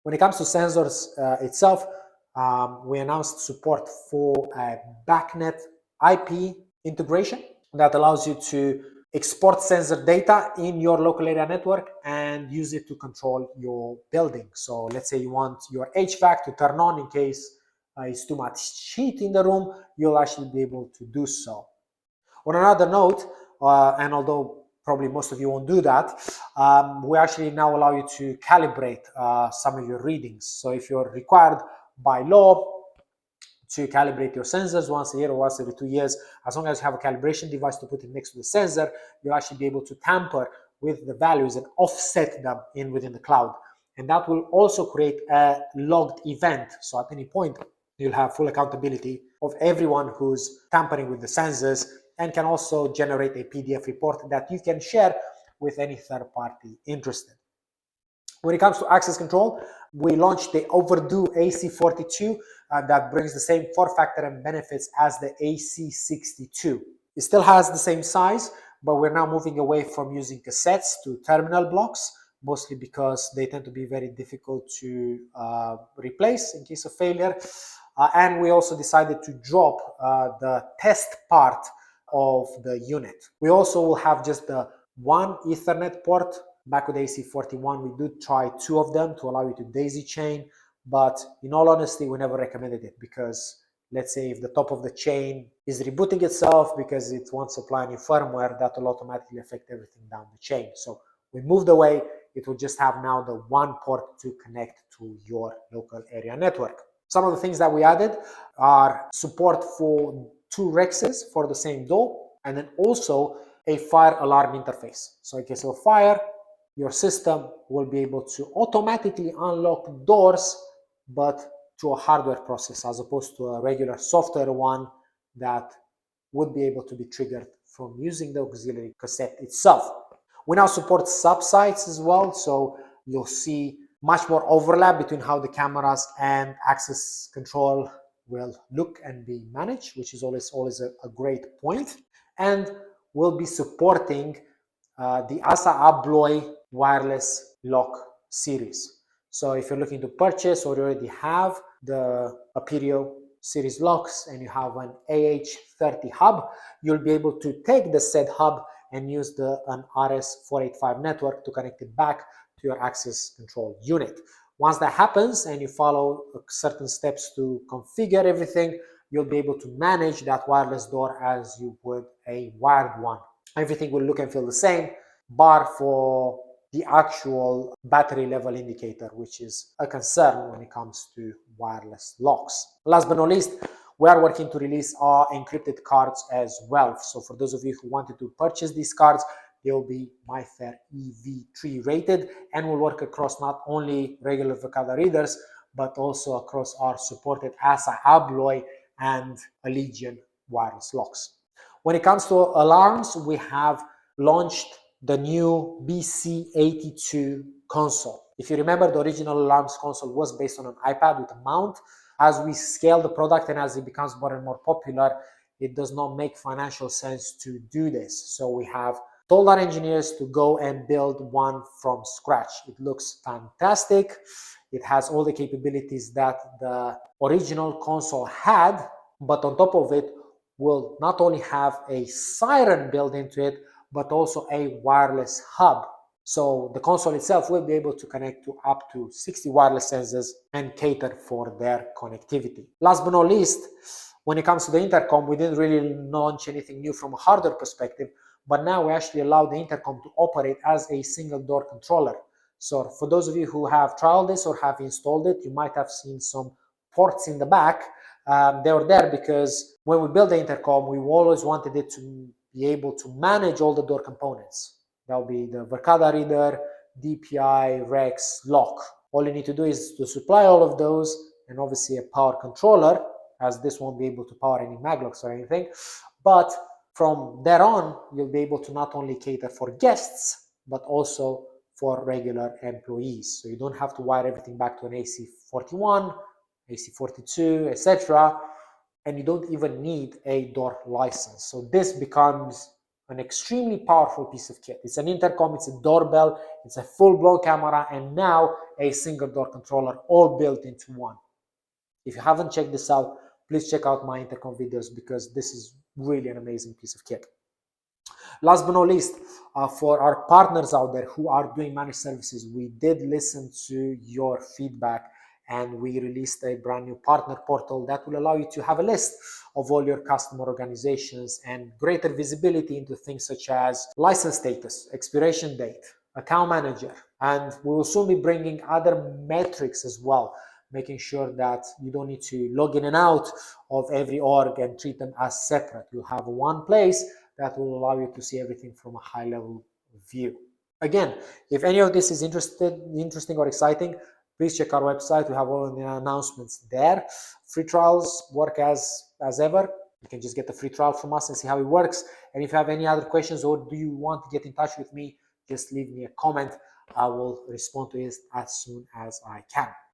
When it comes to sensors itself, we announced support for a BACNET IP integration that allows you to export sensor data in your local area network and use it to control your building. So let's say you want your HVAC to turn on in case it's too much heat in the room, you'll actually be able to do so. On another note, and although probably most of you won't do that, we actually now allow you to calibrate some of your readings. So if you're required by law to calibrate your sensors once a year or once every 2 years, as long as you have a calibration device to put it next to the sensor, you'll actually be able to tamper with the values and offset them within the cloud. And that will also create a logged event. So at any point, you'll have full accountability of everyone who's tampering with the sensors, and can also generate a PDF report that you can share with any third party interested. When it comes to access control, we launched the overdue AC42 that brings the same form factor and benefits as the AC62. It still has the same size, but we're now moving away from using cassettes to terminal blocks, mostly because they tend to be very difficult to replace in case of failure. And we also decided to drop the test part of the unit. We also will have just the one Ethernet port. Back with AC41, we did try 2 of them to allow you to daisy chain, but in all honesty, we never recommended it, because let's say if the top of the chain is rebooting itself because it wants to apply new firmware, that will automatically affect everything down the chain. So we moved away. It will just have now the one port to connect to your local area network. Some of the things that we added are support for 2 Rexes for the same door, and then also a fire alarm interface. So in case of a fire, your system will be able to automatically unlock doors, but through a hardware process, as opposed to a regular software one that would be able to be triggered from using the auxiliary cassette itself. We now support subsites as well, so you'll see much more overlap between how the cameras and access control will look and be managed, which is always a great point. And we'll be supporting the Assa Abloy wireless lock series. So if you're looking to purchase or you already have the Aperio series locks and you have an AH30 hub, you'll be able to take the said hub and use an RS485 network to connect it back to your access control unit. Once that happens and you follow certain steps to configure everything, you'll be able to manage that wireless door as you would a wired one. Everything will look and feel the same, bar for the actual battery level indicator, which is a concern when it comes to wireless locks. Last but not least, we are working to release our encrypted cards as well. So for those of you who wanted to purchase these cards, they will be MyFair EV3 rated and will work across not only regular Verkada readers, but also across our supported Assa Abloy and Allegiant wireless locks. When it comes to alarms, we have launched the new BC82 console. If you remember, the original alarms console was based on an iPad with a mount. As we scale the product and as it becomes more and more popular, it does not make financial sense to do this. So we have told our engineers to go and build one from scratch. It looks fantastic. It has all the capabilities that the original console had, but on top of it, will not only have a siren built into it, but also a wireless hub. So the console itself will be able to connect to up to 60 wireless sensors and cater for their connectivity. Last but not least, when it comes to the intercom, we didn't really launch anything new from a hardware perspective, but now we actually allow the intercom to operate as a single door controller. So for those of you who have trialed this or have installed it, you might have seen some ports in the back. They were there because when we built the intercom, we always wanted it to be able to manage all the door components. That will be the Verkada reader, DPI, Rex, lock. All you need to do is to supply all of those and obviously a power controller, as this won't be able to power any maglocks or anything. But from there on, you'll be able to not only cater for guests, but also for regular employees. So you don't have to wire everything back to an AC41, AC42, etc. And you don't even need a door license. So this becomes an extremely powerful piece of kit. It's an intercom, it's a doorbell, it's a full-blown camera, and now a single door controller, all built into one. If you haven't checked this out, please check out my intercom videos, because this is really an amazing piece of kit. Last but not least, for our partners out there who are doing managed services, we did listen to your feedback, and we released a brand new partner portal that will allow you to have a list of all your customer organizations and greater visibility into things such as license status, expiration date, account manager, and we will soon be bringing other metrics as well, making sure that you don't need to log in and out of every org and treat them as separate. You'll have one place that will allow you to see everything from a high level view. Again, if any of this is interesting or exciting, please check our website. We have all the announcements there. Free trials work as ever. You can just get the free trial from us and see how it works. And if you have any other questions, or do you want to get in touch with me, just leave me a comment. I will respond to it as soon as I can.